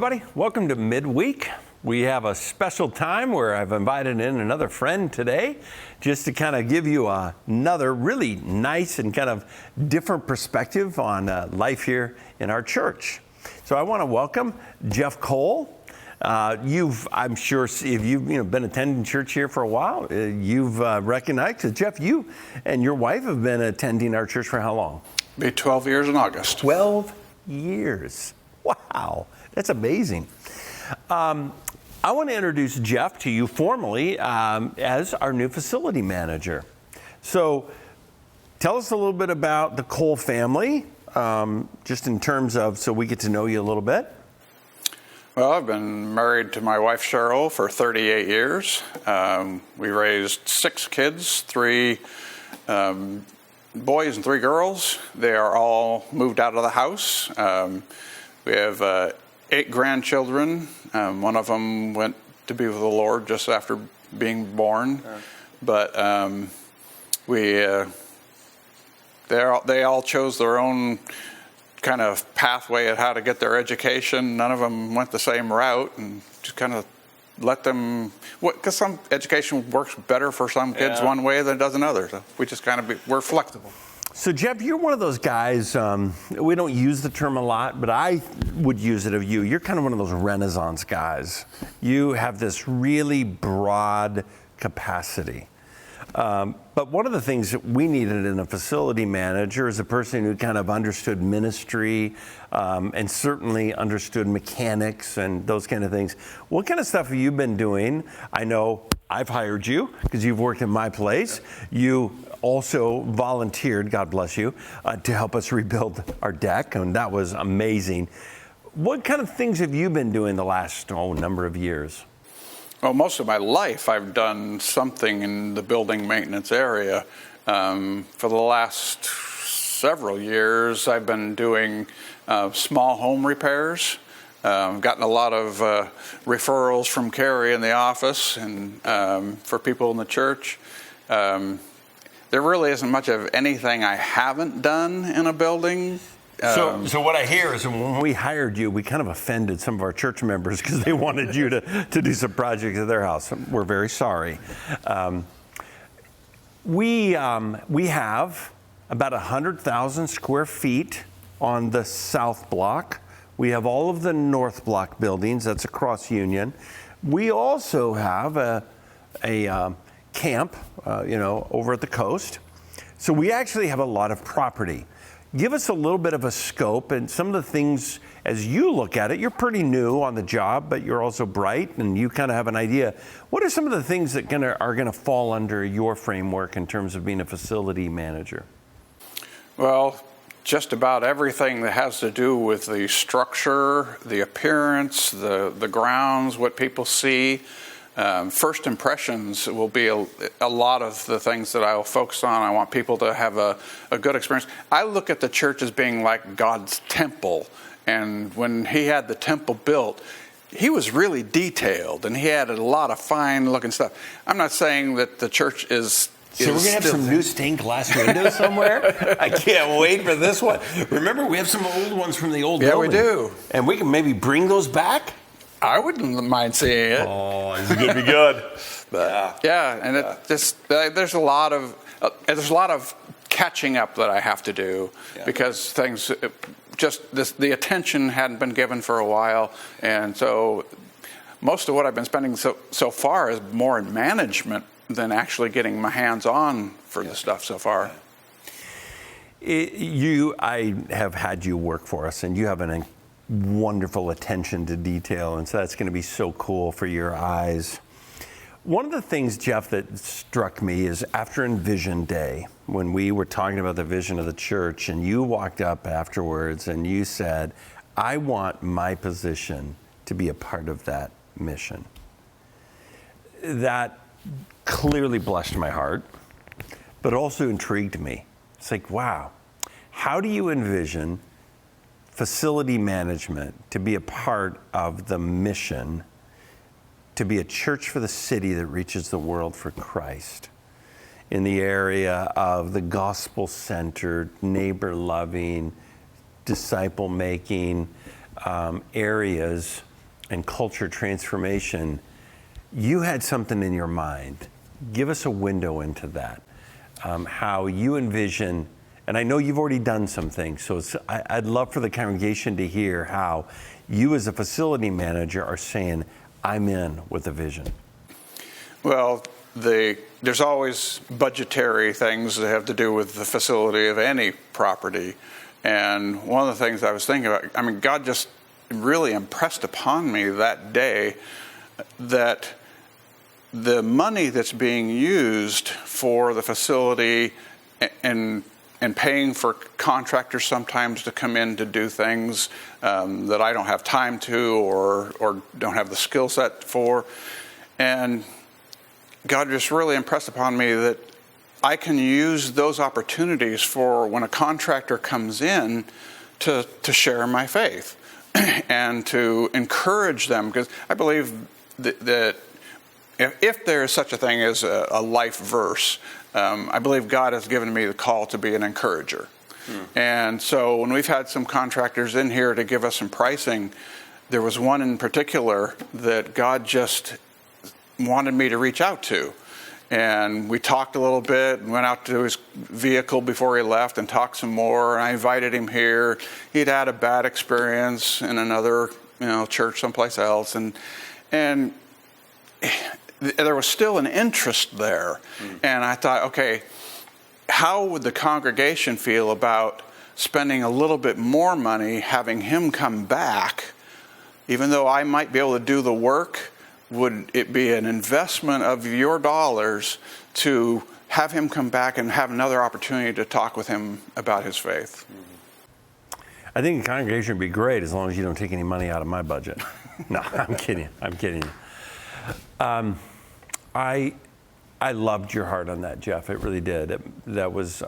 everybody. Welcome to Midweek. We have a special time where I've invited in another friend today just to kind of give you another really nice and kind of different perspective on life here in our church. So I want to welcome Jeff Kohl. I'm sure if you've been attending church here for a while, you've recognized, because Jeff, you and your wife have been attending our church for how long? Be 12 years in August. 12 years. Wow, that's amazing. I want to introduce Jeff to you formally as our new facility manager. So tell us a little bit about the Kohl family, just in terms of, so we get to know you a little bit. Well, I've been married to my wife, Cheryl, for 38 years. We raised 6 kids, 3 boys and 3 girls. They are all moved out of the house. We have 8 grandchildren. One of them went to be with the Lord just after being born. But they all chose their own kind of pathway at how to get their education. None of them went the same route, and just kind of let them, because some education works better for some kids one way than it does another. So we just we're flexible. So Jeff, you're one of those guys, we don't use the term a lot, but I would use it of you. You're kind of one of those Renaissance guys. You have this really broad capacity. But one of the things that we needed in a facility manager is a person who kind of understood ministry and certainly understood mechanics and those kind of things. What kind of stuff have you been doing? I know I've hired you because you've worked in my place. You also volunteered, God bless you, to help us rebuild our deck, and that was amazing. What kind of things have you been doing the last number of years? Well, most of my life I've done something in the building maintenance area. For the last several years I've been doing small home repairs. I've gotten a lot of referrals from Carrie in the office and for people in the church. There really isn't much of anything I haven't done in a building. So what I hear is when we hired you, we kind of offended some of our church members because they wanted you to do some projects at their house. We're very sorry. We have about 100,000 square feet on the south block. We have all of the north block buildings. That's across Union. We also have a camp, over at the coast. So we actually have a lot of property. Give us a little bit of a scope and some of the things as you look at it. You're pretty new on the job, but you're also bright and you kind of have an idea. What are some of the things that are going to fall under your framework in terms of being a facility manager? Well, just about everything that has to do with the structure, the appearance, the grounds, what people see. First impressions will be a lot of the things that I'll focus on. I want people to have a good experience. I look at the church as being like God's temple. And when he had the temple built, he was really detailed and he had a lot of fine looking stuff. I'm not saying that the church is... So we're going to have some new stained glass windows somewhere? I can't wait for this one. Remember, we have some old ones from the old building. Yeah, we do. And we can maybe bring those back? I wouldn't mind seeing it. Oh, it's going to be good. And there's a lot of catching up that I have to do because things the attention hadn't been given for a while, and so most of what I've been spending so far is more in management than actually getting my hands on for the stuff so far. I have had you work for us, and you have a wonderful attention to detail, and so that's going to be so cool for your eyes. One of the things, Jeff, that struck me is after Envision Day, when we were talking about the vision of the church, and you walked up afterwards and you said, I want my position to be a part of that mission. That clearly blessed my heart, but also intrigued me. It's like, wow, how do you envision facility management to be a part of the mission, to be a church for the city that reaches the world for Christ in the area of the gospel-centered, neighbor-loving, disciple-making areas and culture transformation, you had something in your mind. Give us a window into that, how you envision, and I know you've already done some things, so I'd love for the congregation to hear how you as a facility manager are saying, I'm in with a vision. Well, there's always budgetary things that have to do with the facility of any property. And one of the things I was thinking about, I mean, God just really impressed upon me that day that the money that's being used for the facility and paying for contractors sometimes to come in to do things that I don't have time to or don't have the skill set for. And God just really impressed upon me that I can use those opportunities for when a contractor comes in to share my faith and to encourage them, because I believe that if there is such a thing as a life verse, I believe God has given me the call to be an encourager. And so when we've had some contractors in here to give us some pricing, there was one in particular that God just wanted me to reach out to. And we talked a little bit, went out to his vehicle before he left and talked some more. And I invited him here. He'd had a bad experience in another, church someplace else. And there was still an interest there. And I thought, okay, how would the congregation feel about spending a little bit more money, having him come back, even though I might be able to do the work? Would it be an investment of your dollars to have him come back and have another opportunity to talk with him about his faith? I think the congregation would be great as long as you don't take any money out of my budget. No, I'm kidding. I'm kidding. I loved your heart on that, Jeff. It really did. That was,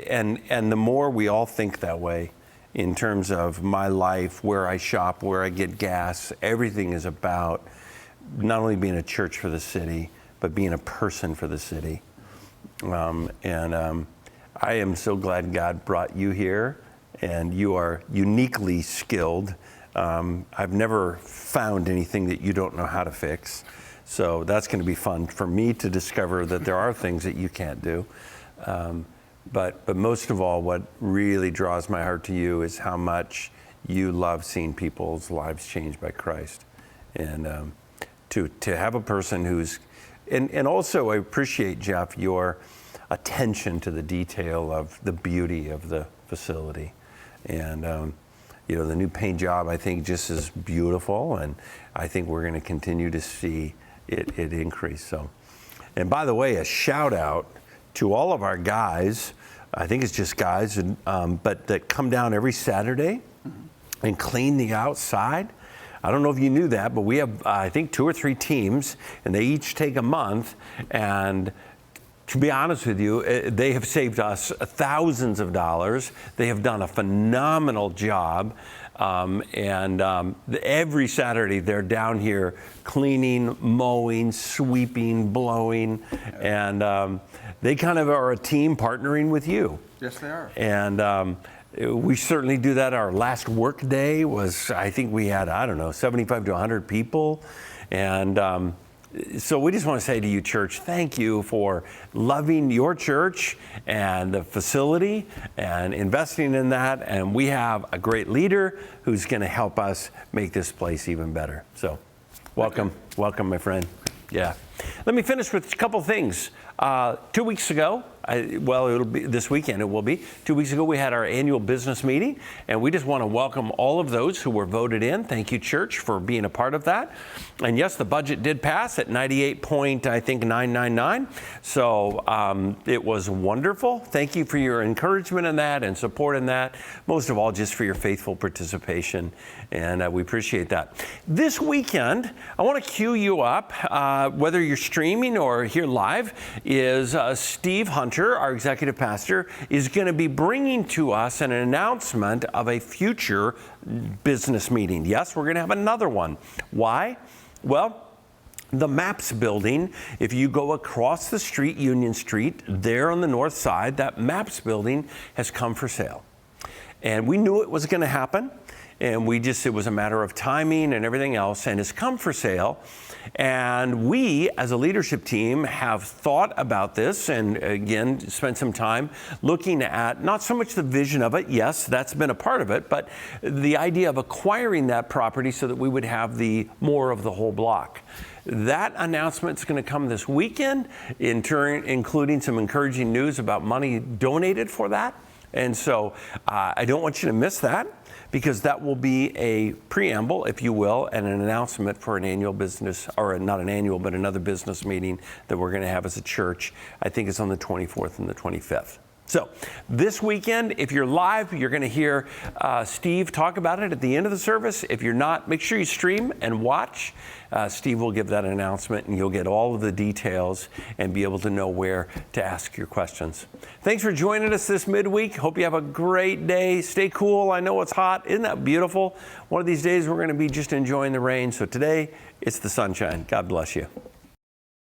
and the more we all think that way, in terms of my life, where I shop, where I get gas, everything is about not only being a church for the city, but being a person for the city. I am so glad God brought you here, and you are uniquely skilled. I've never found anything that you don't know how to fix. So that's going to be fun for me to discover that there are things that you can't do. But most of all, what really draws my heart to you is how much you love seeing people's lives changed by Christ. And to have a person who's, and also I appreciate, Jeff, your attention to the detail of the beauty of the facility. And, the new paint job, I think, just is beautiful. And I think we're going to continue to see it increase. So, and by the way, a shout out to all of our guys. I think it's just guys, but that come down every Saturday and clean the outside. I don't know if you knew that, but we have, I think, 2 or 3 teams, and they each take a month. And to be honest with you, they have saved us thousands of dollars. They have done a phenomenal job. Every Saturday they're down here cleaning, mowing, sweeping, blowing, and they kind of are a team partnering with you. Yes, they are. And we certainly do that. Our last work day was, I think we had, 75 to 100 people. And so we just want to say to you, church, thank you for loving your church and the facility and investing in that. And we have a great leader who's going to help us make this place even better. So welcome, my friend. Yeah. Let me finish with a couple things. 2 weeks ago, it'll be this weekend, it will be. 2 weeks ago, we had our annual business meeting, and we just want to welcome all of those who were voted in. Thank you, church, for being a part of that. And yes, the budget did pass at 98.999. So it was wonderful. Thank you for your encouragement in that and support in that. Most of all, just for your faithful participation. And we appreciate that. This weekend, I want to cue you up, whether you're streaming or here live, is Steve Hunter, our executive pastor, is going to be bringing to us an announcement of a future business meeting. Yes, we're going to have another one. Why? Well, the MAPS building, if you go across the street, Union Street, there on the north side, that MAPS building has come for sale. And we knew it was going to happen. And it was a matter of timing and everything else, and it's come for sale. And we, as a leadership team, have thought about this and, again, spent some time looking at not so much the vision of it. Yes, that's been a part of it, but the idea of acquiring that property so that we would have more of the whole block. That announcement is going to come this weekend, in turn, including some encouraging news about money donated for that. And so I don't want you to miss that, because that will be a preamble, if you will, and an announcement for an annual business, or not an annual, but another business meeting that we're going to have as a church. I think it's on the 24th and the 25th. So this weekend, if you're live, you're going to hear Steve talk about it at the end of the service. If you're not, make sure you stream and watch. Steve will give that announcement, and you'll get all of the details and be able to know where to ask your questions. Thanks for joining us this midweek. Hope you have a great day. Stay cool. I know it's hot. Isn't that beautiful? One of these days, we're going to be just enjoying the rain. So today, it's the sunshine. God bless you.